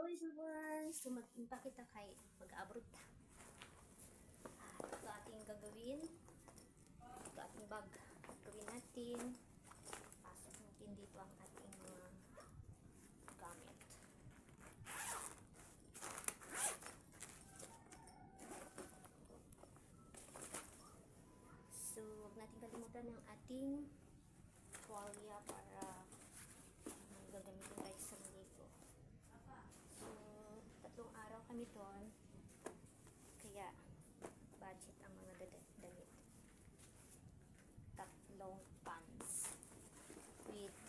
everyone! So, magpakita kay mag-abroad ta. Ito ating gagawin. Ito ating bag. Gawin natin. Pasok natin dito ang ating mga gamit. So, huwag natin kalimutan ang ating tuwalya para gagamitin tayo sa ligo. So, 3 araw kami doon. Kaya, budget ang mga damit. 3 pants with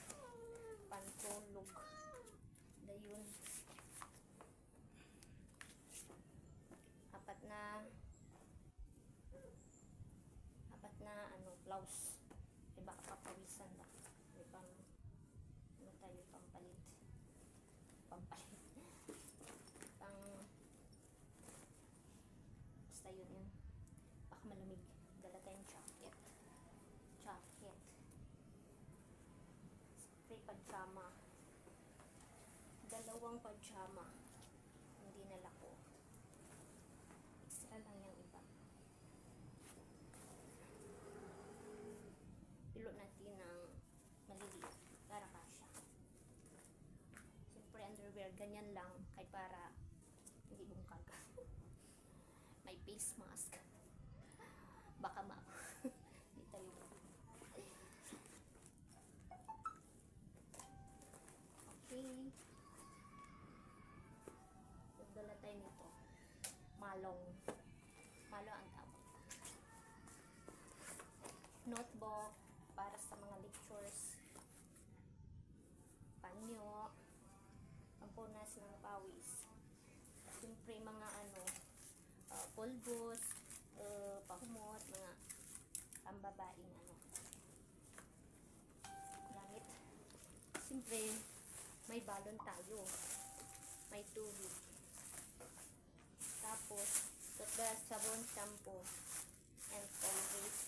pantulog. Dayun. 4 na blouse. Iba kapawisan ba? May pang tayo pampalit. Pang basta yun. Baka malamig. Dala tayong jacket. Spray pajama. 2 pajama. Hindi nalako. Extra lang yung iba. Pilo natin ng maliliit para kasya. Siyempre underwear, ganyan lang kay para hindi bungkag. May face mask. Baka hindi tayo. Okay. Magdala tayo nito. Malong ang tawag. Notebook para sa mga lectures. Panyo. Pampunas ng pawis. Siyempre mga pulbos, pahumot, mga pambabaing gamit. Siyempre may balon tayo. May tubig. Tapos toothbrush, sabon, shampoo, and Colgate.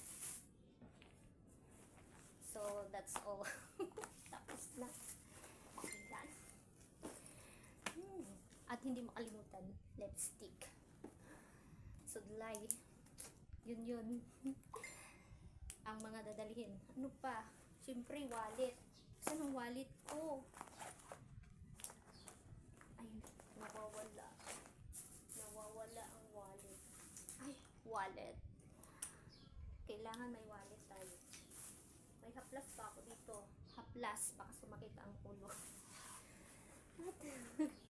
So that's all. Tapos na. Ayan. At hindi makalimutan, lipstick. Sudlay. Yun. Ang mga dadalhin. Ano pa? Siyempre, wallet. Saan ang wallet ko? Ay, nawawala. Nawawala ang wallet. Ay, wallet. Kailangan may wallet tayo. May haplas pa ako dito. Haplas, baka sumakit ang ulo.